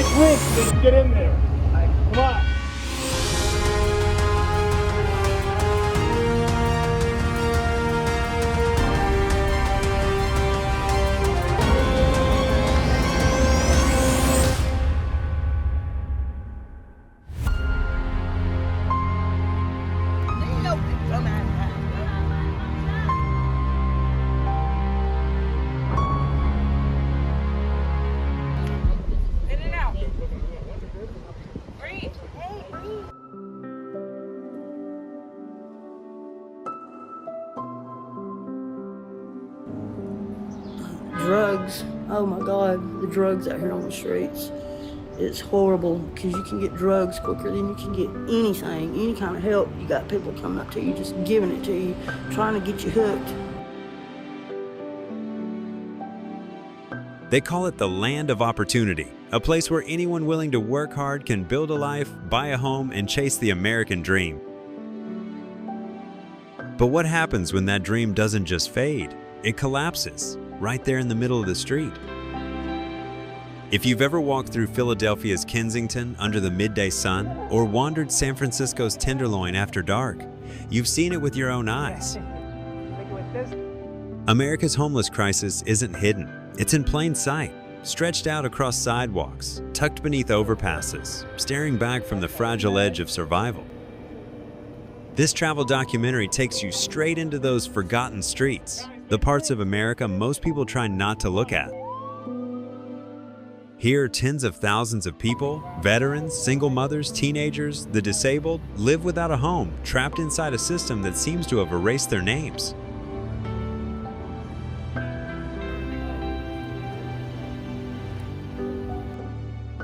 Make room so they can get in there. Come on. Drugs, oh my God, the drugs out here on the streets. It's horrible because you can get drugs quicker than you can get anything, any kind of help. You got people coming up to you, just giving it to you, trying to get you hooked. They call it the land of opportunity, a place where anyone willing to work hard can build a life, buy a home, and chase the American dream. But what happens when that dream doesn't just fade? It collapses, right there in the middle of the street. If you've ever walked through Philadelphia's Kensington under the midday sun, or wandered San Francisco's Tenderloin after dark, you've seen it with your own eyes. America's homeless crisis isn't hidden. It's in plain sight, stretched out across sidewalks, tucked beneath overpasses, staring back from the fragile edge of survival. This travel documentary takes you straight into those forgotten streets, the parts of America most people try not to look at. Here, tens of thousands of people, veterans, single mothers, teenagers, the disabled, live without a home, trapped inside a system that seems to have erased their names.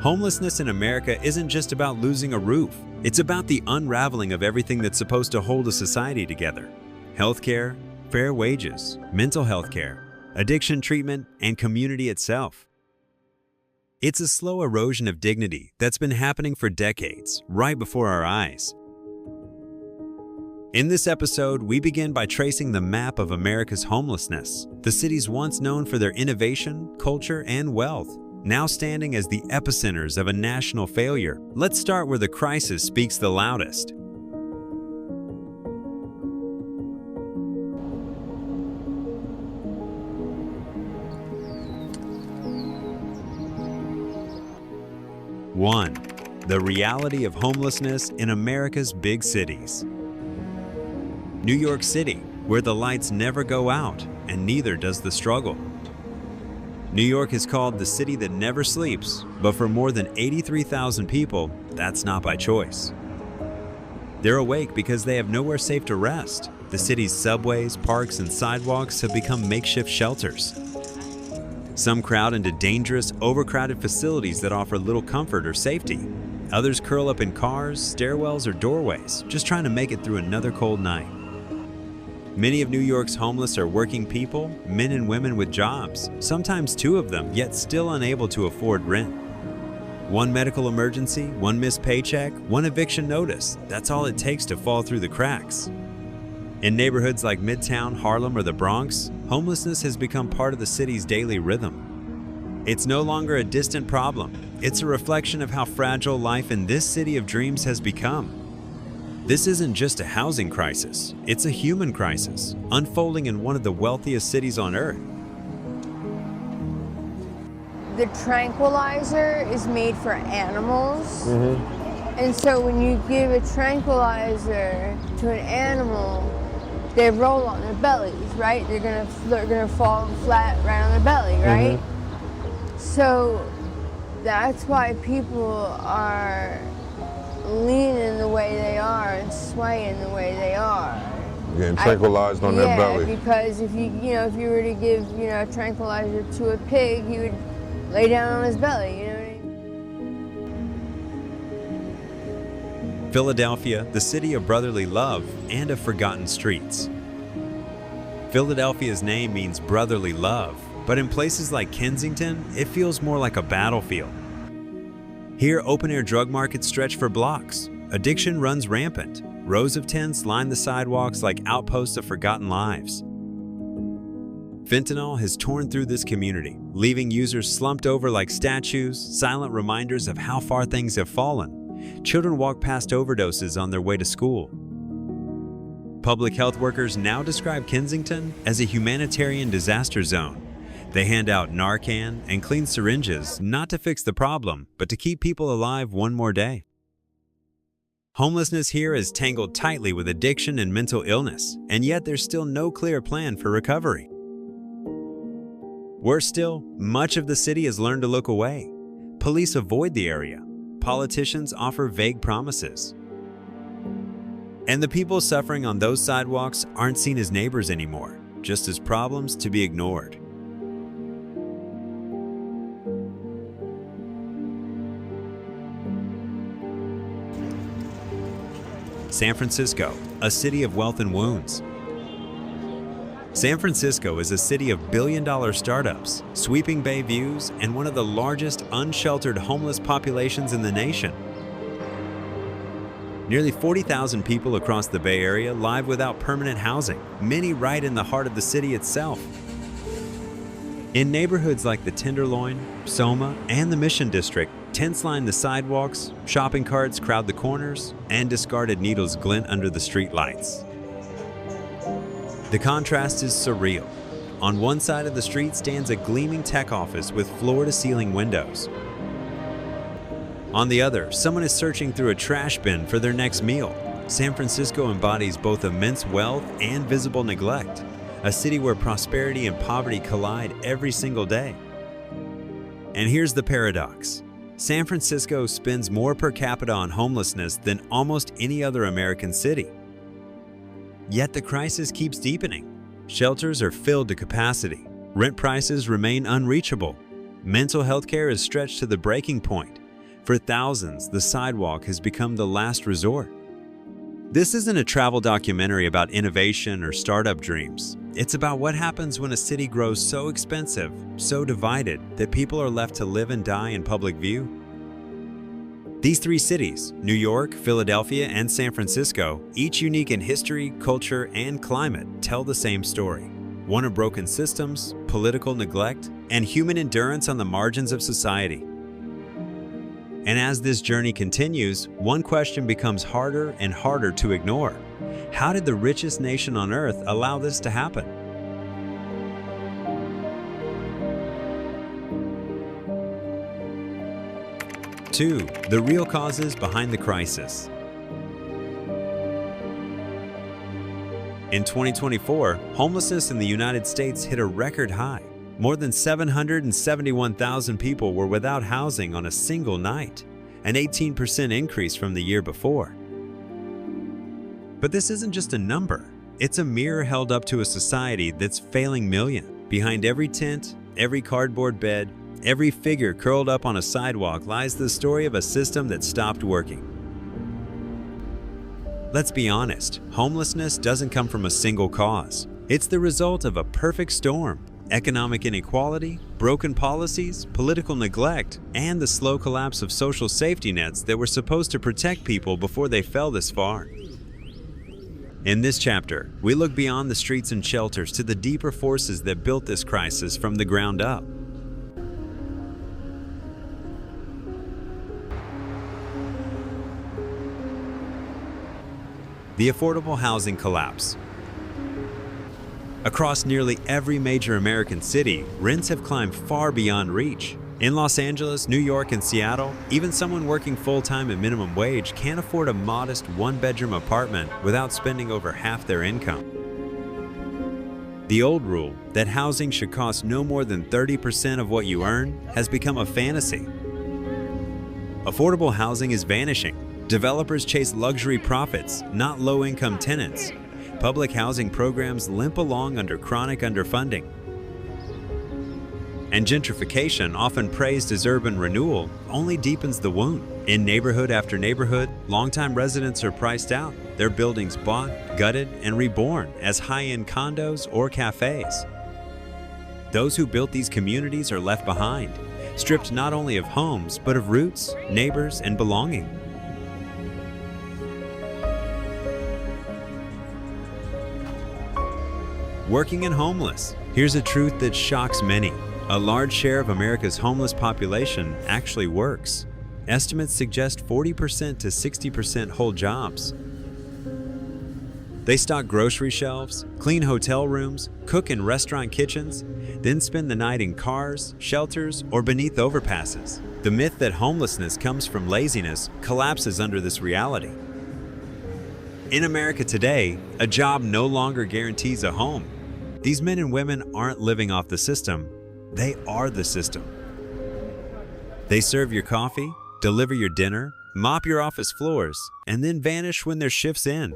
Homelessness in America isn't just about losing a roof. It's about the unraveling of everything that's supposed to hold a society together. Healthcare, fair wages, mental health care, addiction treatment, and community itself. It's a slow erosion of dignity that's been happening for decades, right before our eyes. In this episode, we begin by tracing the map of America's homelessness, the cities once known for their innovation, culture, and wealth, now standing as the epicenters of a national failure. Let's start where the crisis speaks the loudest. One, the reality of homelessness in America's big cities. New York City, where the lights never go out, and neither does the struggle. New York is called the city that never sleeps, but for more than 83,000 people, that's not by choice. They're awake because they have nowhere safe to rest. The city's subways, parks, and sidewalks have become makeshift shelters. Some crowd into dangerous, overcrowded facilities that offer little comfort or safety. Others curl up in cars, stairwells, or doorways, just trying to make it through another cold night. Many of New York's homeless are working people, men and women with jobs, sometimes two of them, yet still unable to afford rent. One medical emergency, one missed paycheck, one eviction notice, that's all it takes to fall through the cracks. In neighborhoods like Midtown, Harlem, or the Bronx, homelessness has become part of the city's daily rhythm. It's no longer a distant problem. It's a reflection of how fragile life in this city of dreams has become. This isn't just a housing crisis, it's a human crisis, unfolding in one of the wealthiest cities on earth. The tranquilizer is made for animals. And so when you give a tranquilizer to an animal, they roll on their bellies, right? They're gonna fall flat right on their belly, right? So that's why people are leaning the way they are and swaying the way they are. Getting tranquilized on their belly. Yeah, because if you were to give, a tranquilizer to a pig, he would lay down on his belly, you know what I mean? Philadelphia, the city of brotherly love and of forgotten streets. Philadelphia's name means brotherly love, but in places like Kensington, it feels more like a battlefield. Here, open-air drug markets stretch for blocks. Addiction runs rampant. Rows of tents line the sidewalks like outposts of forgotten lives. Fentanyl has torn through this community, leaving users slumped over like statues, silent reminders of how far things have fallen. Children walk past overdoses on their way to school. Public health workers now describe Kensington as a humanitarian disaster zone. They hand out Narcan and clean syringes, not to fix the problem, but to keep people alive one more day. Homelessness here is tangled tightly with addiction and mental illness, and yet there's still no clear plan for recovery. Worse still, much of the city has learned to look away. Police avoid the area. Politicians offer vague promises. And the people suffering on those sidewalks aren't seen as neighbors anymore, just as problems to be ignored. San Francisco, a city of wealth and wounds. San Francisco is a city of billion-dollar startups, sweeping bay views, and one of the largest unsheltered homeless populations in the nation. Nearly 40,000 people across the Bay Area live without permanent housing, many right in the heart of the city itself. In neighborhoods like the Tenderloin, Soma, and the Mission District, tents line the sidewalks, shopping carts crowd the corners, and discarded needles glint under the streetlights. The contrast is surreal. On one side of the street stands a gleaming tech office with floor-to-ceiling windows. On the other, someone is searching through a trash bin for their next meal. San Francisco embodies both immense wealth and visible neglect, a city where prosperity and poverty collide every single day. And here's the paradox. San Francisco spends more per capita on homelessness than almost any other American city. Yet the crisis keeps deepening. Shelters are filled to capacity. Rent prices remain unreachable. Mental health care is stretched to the breaking point. For thousands, the sidewalk has become the last resort. This isn't a travel documentary about innovation or startup dreams. It's about what happens when a city grows so expensive, so divided, that people are left to live and die in public view. These three cities, New York, Philadelphia, and San Francisco, each unique in history, culture, and climate, tell the same story. One of broken systems, political neglect, and human endurance on the margins of society. And as this journey continues, one question becomes harder and harder to ignore. How did the richest nation on earth allow this to happen? Two, the real causes behind the crisis. In 2024, homelessness in the United States hit a record high. More than 771,000 people were without housing on a single night, an 18% increase from the year before. But this isn't just a number. It's a mirror held up to a society that's failing millions. Behind every tent, every cardboard bed, every figure curled up on a sidewalk lies the story of a system that stopped working. Let's be honest, homelessness doesn't come from a single cause. It's the result of a perfect storm: economic inequality, broken policies, political neglect, and the slow collapse of social safety nets that were supposed to protect people before they fell this far. In this chapter, we look beyond the streets and shelters to the deeper forces that built this crisis from the ground up. The affordable housing collapse. Across nearly every major American city, rents have climbed far beyond reach. In Los Angeles, New York, and Seattle, even someone working full-time at minimum wage can't afford a modest one-bedroom apartment without spending over half their income. The old rule that housing should cost no more than 30% of what you earn has become a fantasy. Affordable housing is vanishing. Developers chase luxury profits, not low-income tenants. Public housing programs limp along under chronic underfunding. And gentrification, often praised as urban renewal, only deepens the wound. In neighborhood after neighborhood, longtime residents are priced out, their buildings bought, gutted, and reborn as high-end condos or cafes. Those who built these communities are left behind, stripped not only of homes, but of roots, neighbors, and belonging. working and homeless. Here's a truth that shocks many. A large share of America's homeless population actually works. Estimates suggest 40% to 60% hold jobs. They stock grocery shelves, clean hotel rooms, cook in restaurant kitchens, then spend the night in cars, shelters, or beneath overpasses. The myth that homelessness comes from laziness collapses under this reality. In America today, a job no longer guarantees a home. These men and women aren't living off the system, they are the system. They serve your coffee, deliver your dinner, mop your office floors, and then vanish when their shift's end.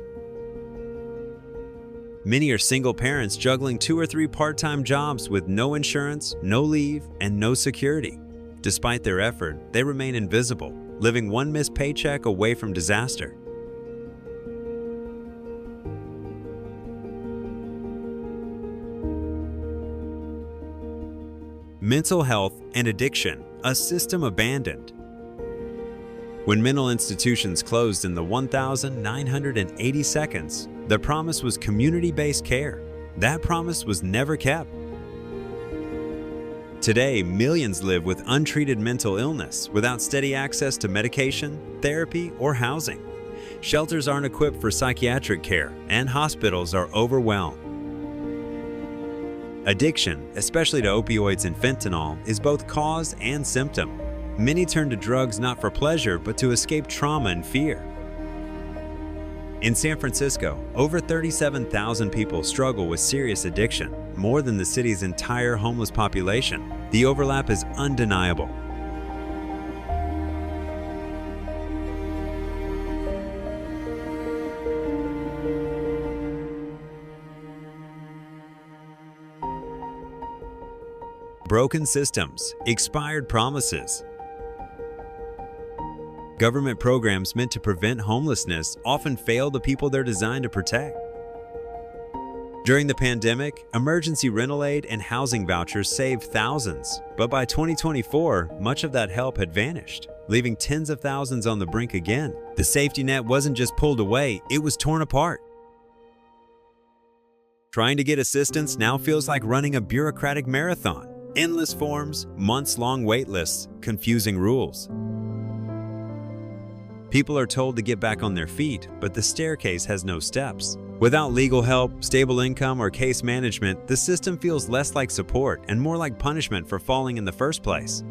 Many are single parents juggling 2 or 3 part-time jobs with no insurance, no leave, and no security. Despite their effort, they remain invisible, living one missed paycheck away from disaster. Mental health and addiction, a system abandoned. When mental institutions closed in the 1,980 seconds, the promise was community-based care. That promise was never kept. Today, millions live with untreated mental illness without steady access to medication, therapy, or housing. Shelters aren't equipped for psychiatric care, and hospitals are overwhelmed. Addiction, especially to opioids and fentanyl, is both cause and symptom. Many turn to drugs not for pleasure, but to escape trauma and fear. In San Francisco, over 37,000 people struggle with serious addiction, more than the city's entire homeless population. The overlap is undeniable. Broken systems, expired promises. Government programs meant to prevent homelessness often fail the people they're designed to protect. During the pandemic, emergency rental aid and housing vouchers saved thousands, but by 2024, much of that help had vanished, leaving tens of thousands on the brink again. The safety net wasn't just pulled away, it was torn apart. Trying to get assistance now feels like running a bureaucratic marathon. Endless forms, months-long wait lists, confusing rules. People are told to get back on their feet, but the staircase has no steps. Without legal help, stable income, or case management, the system feels less like support and more like punishment for falling in the first place.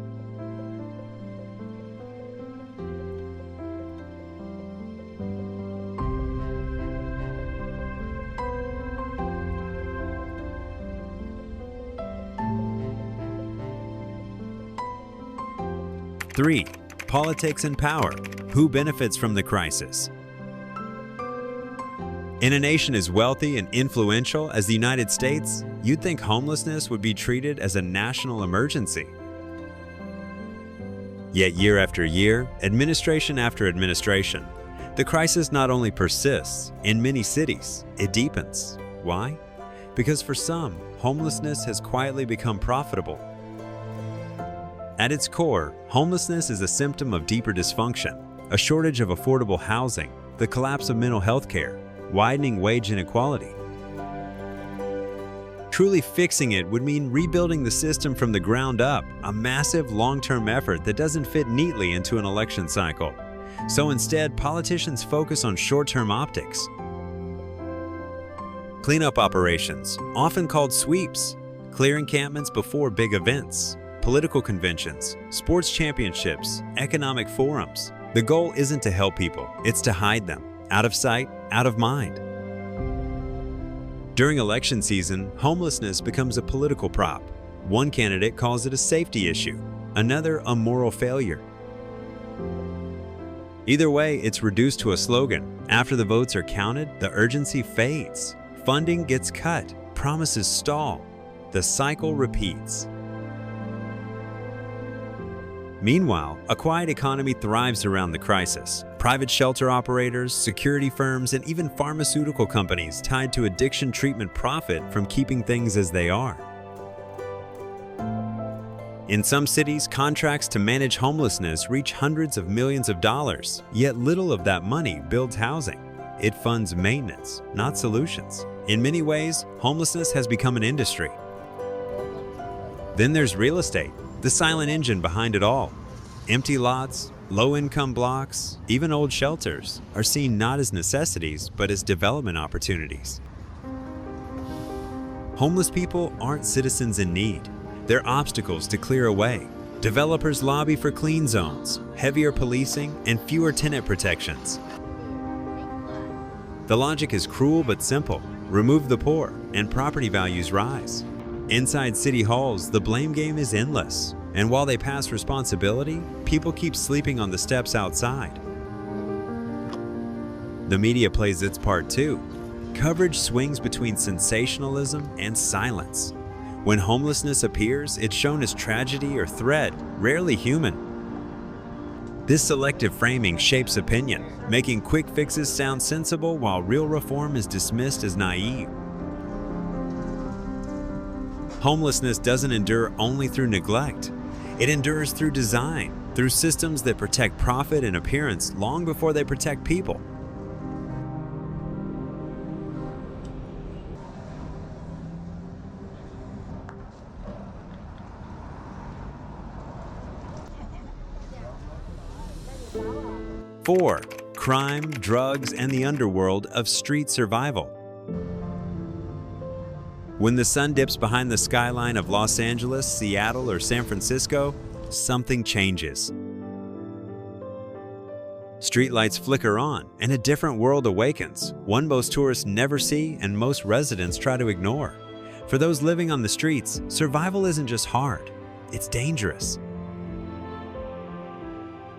Three, politics and power. Who benefits from the crisis? In a nation as wealthy and influential as the United States, you'd think homelessness would be treated as a national emergency. Yet year after year, administration after administration, the crisis not only persists, in many cities, it deepens. Why? Because for some, homelessness has quietly become profitable. At its core, homelessness is a symptom of deeper dysfunction, a shortage of affordable housing, the collapse of mental health care, widening wage inequality. Truly fixing it would mean rebuilding the system from the ground up, a massive long-term effort that doesn't fit neatly into an election cycle. So instead, politicians focus on short-term optics. Cleanup operations, often called sweeps, clear encampments before big events, political conventions, sports championships, economic forums. The goal isn't to help people, it's to hide them, out of sight, out of mind. During election season, homelessness becomes a political prop. One candidate calls it a safety issue, another a moral failure. Either way, it's reduced to a slogan. After the votes are counted, the urgency fades. Funding gets cut, promises stall. The cycle repeats. Meanwhile, a quiet economy thrives around the crisis. Private shelter operators, security firms, and even pharmaceutical companies tied to addiction treatment profit from keeping things as they are. In some cities, contracts to manage homelessness reach hundreds of millions of dollars, yet little of that money builds housing. It funds maintenance, not solutions. In many ways, homelessness has become an industry. Then there's real estate, the silent engine behind it all. Empty lots, low-income blocks, even old shelters are seen not as necessities, but as development opportunities. Homeless people aren't citizens in need. They're obstacles to clear away. Developers lobby for clean zones, heavier policing, and fewer tenant protections. The logic is cruel but simple. Remove the poor, and property values rise. Inside city halls, the blame game is endless. And while they pass responsibility, people keep sleeping on the steps outside. The media plays its part too. Coverage swings between sensationalism and silence. When homelessness appears, it's shown as tragedy or threat, rarely human. This selective framing shapes opinion, making quick fixes sound sensible while real reform is dismissed as naive. Homelessness doesn't endure only through neglect. It endures through design, through systems that protect profit and appearance long before they protect people. Four, crime, drugs, and the underworld of street survival. When the sun dips behind the skyline of Los Angeles, Seattle, or San Francisco, something changes. Streetlights flicker on, and a different world awakens, one most tourists never see and most residents try to ignore. For those living on the streets, survival isn't just hard, it's dangerous.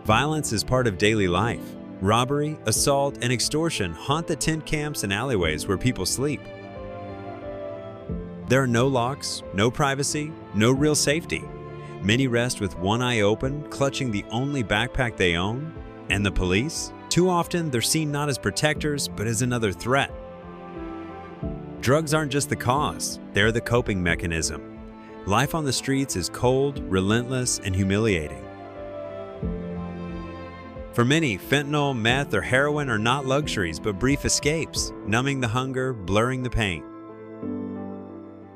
Violence is part of daily life. Robbery, assault, and extortion haunt the tent camps and alleyways where people sleep. There are no locks, no privacy, no real safety. Many rest with one eye open, clutching the only backpack they own. And the police? Too often, they're seen not as protectors, but as another threat. Drugs aren't just the cause, they're the coping mechanism. Life on the streets is cold, relentless, and humiliating. For many, fentanyl, meth, or heroin are not luxuries but brief escapes, numbing the hunger, blurring the pain.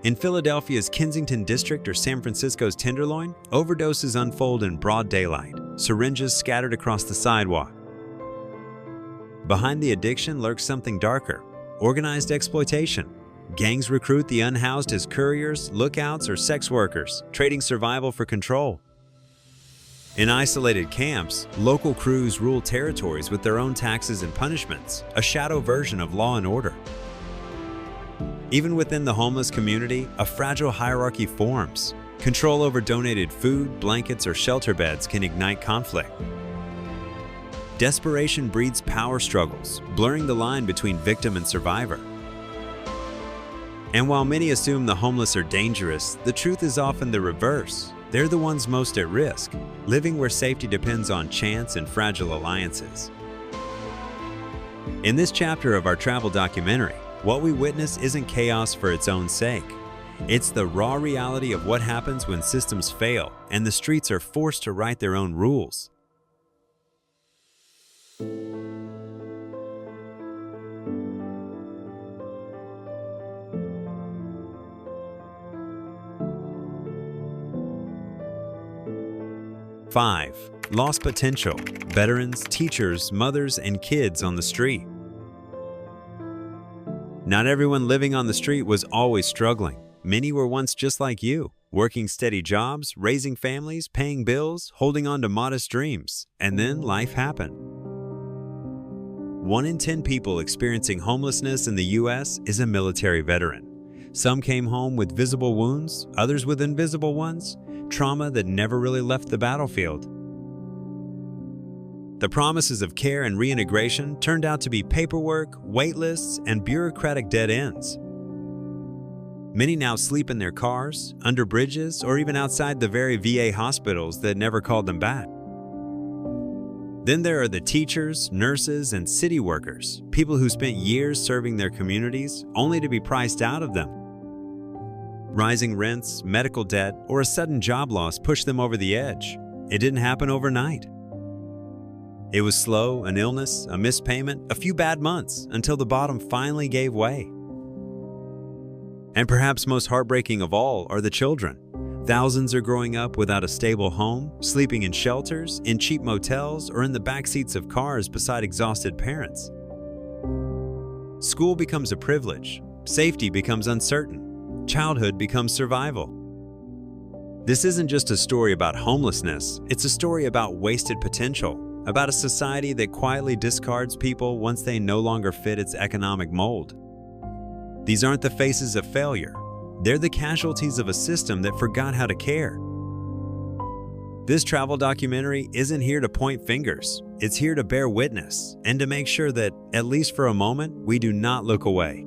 In Philadelphia's Kensington district or San Francisco's Tenderloin, overdoses unfold in broad daylight, syringes scattered across the sidewalk. Behind the addiction lurks something darker, organized exploitation. Gangs recruit the unhoused as couriers, lookouts, or sex workers, trading survival for control. In isolated camps, local crews rule territories with their own taxes and punishments, a shadow version of law and order. Even within the homeless community, a fragile hierarchy forms. Control over donated food, blankets, or shelter beds can ignite conflict. Desperation breeds power struggles, blurring the line between victim and survivor. And while many assume the homeless are dangerous, the truth is often the reverse. They're the ones most at risk, living where safety depends on chance and fragile alliances. In this chapter of our travel documentary, what we witness isn't chaos for its own sake. It's the raw reality of what happens when systems fail and the streets are forced to write their own rules. Five, lost potential, veterans, teachers, mothers, and kids on the street. Not everyone living on the street was always struggling. Many were once just like you, working steady jobs, raising families, paying bills, holding on to modest dreams, and then life happened. 1 in 10 people experiencing homelessness in the U.S. is a military veteran. Some came home with visible wounds, others with invisible ones, trauma that never really left the battlefield. The promises of care and reintegration turned out to be paperwork, wait lists, and bureaucratic dead ends. Many now sleep in their cars, under bridges, or even outside the very VA hospitals that never called them back. Then there are the teachers, nurses, and city workers, people who spent years serving their communities only to be priced out of them. Rising rents, medical debt, or a sudden job loss pushed them over the edge. It didn't happen overnight. It was slow, an illness, a missed payment, a few bad months, until the bottom finally gave way. And perhaps most heartbreaking of all are the children. Thousands are growing up without a stable home, sleeping in shelters, in cheap motels, or in the back seats of cars beside exhausted parents. School becomes a privilege, safety becomes uncertain, childhood becomes survival. This isn't just a story about homelessness, it's a story about wasted potential, about a society that quietly discards people once they no longer fit its economic mold. These aren't the faces of failure. They're the casualties of a system that forgot how to care. This travel documentary isn't here to point fingers. It's here to bear witness and to make sure that, at least for a moment, we do not look away.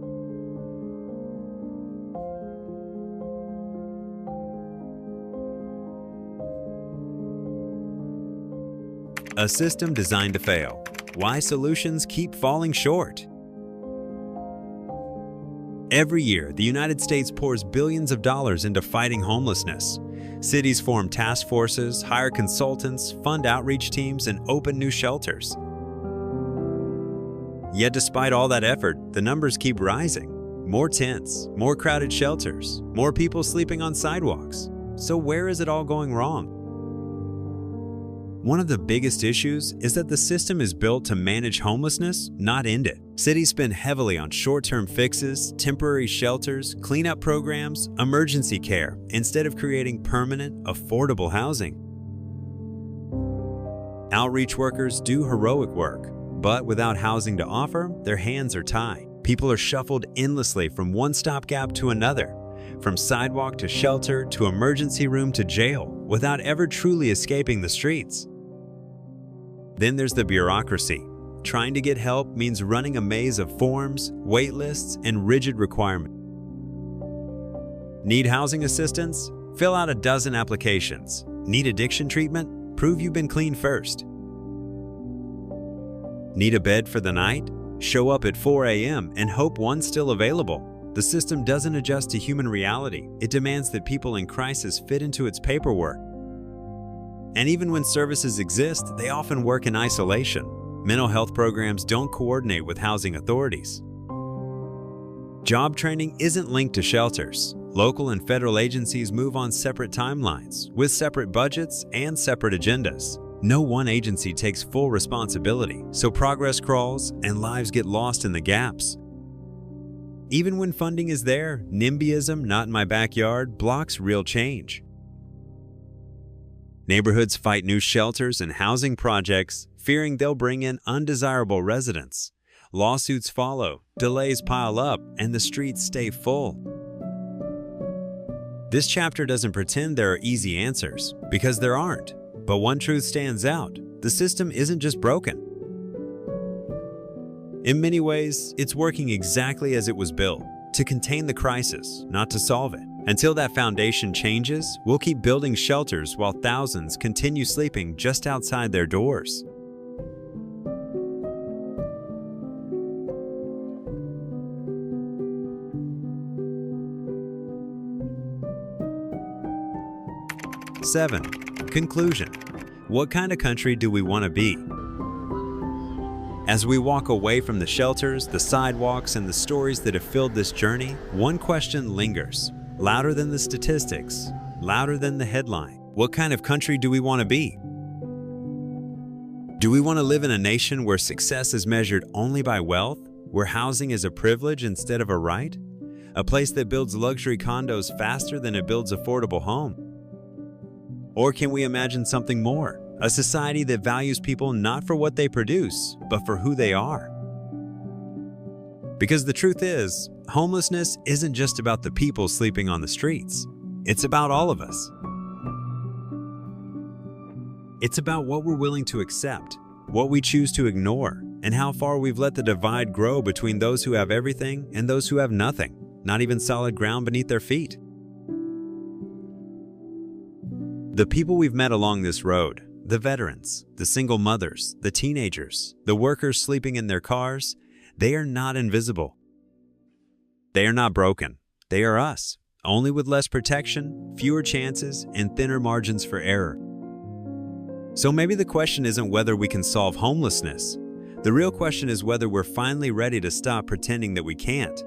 A system designed to fail. Why solutions keep falling short. Every year, the United States pours billions of dollars into fighting homelessness. Cities form task forces, hire consultants, fund outreach teams, and open new shelters. Yet despite all that effort, the numbers keep rising. More tents, more crowded shelters, more people sleeping on sidewalks. So where is it all going wrong? One of the biggest issues is that the system is built to manage homelessness, not end it. Cities spend heavily on short-term fixes, temporary shelters, cleanup programs, emergency care, instead of creating permanent, affordable housing. Outreach workers do heroic work, but without housing to offer, their hands are tied. People are shuffled endlessly from one stopgap to another, from sidewalk to shelter to emergency room to jail, without ever truly escaping the streets. Then there's the bureaucracy. Trying to get help means running a maze of forms, wait lists, and rigid requirements. Need housing assistance? Fill out a dozen applications. Need addiction treatment? Prove you've been clean first. Need a bed for the night? Show up at 4 a.m. and hope one's still available. The system doesn't adjust to human reality. It demands that people in crisis fit into its paperwork. And even when services exist, they often work in isolation. Mental health programs don't coordinate with housing authorities. Job training isn't linked to shelters. Local and federal agencies move on separate timelines, with separate budgets and separate agendas. No one agency takes full responsibility, so progress crawls and lives get lost in the gaps. Even when funding is there, NIMBYism, not in my backyard, blocks real change. Neighborhoods fight new shelters and housing projects, fearing they'll bring in undesirable residents. Lawsuits follow, delays pile up, and the streets stay full. This chapter doesn't pretend there are easy answers, because there aren't. But one truth stands out: the system isn't just broken. In many ways, it's working exactly as it was built, to contain the crisis, not to solve it. Until that foundation changes, we'll keep building shelters while thousands continue sleeping just outside their doors. Seven, conclusion. What kind of country do we want to be? As we walk away from the shelters, the sidewalks, and the stories that have filled this journey, one question lingers, louder than the statistics, louder than the headline. What kind of country do we want to be? Do we want to live in a nation where success is measured only by wealth, where housing is a privilege instead of a right? A place that builds luxury condos faster than it builds affordable homes? Or can we imagine something more? A society that values people not for what they produce, but for who they are. Because the truth is, homelessness isn't just about the people sleeping on the streets. It's about all of us. It's about what we're willing to accept, what we choose to ignore, and how far we've let the divide grow between those who have everything and those who have nothing, not even solid ground beneath their feet. The people we've met along this road, the veterans, the single mothers, the teenagers, the workers sleeping in their cars, they are not invisible. They are not broken. They are us, only with less protection, fewer chances, and thinner margins for error. So maybe the question isn't whether we can solve homelessness. The real question is whether we're finally ready to stop pretending that we can't.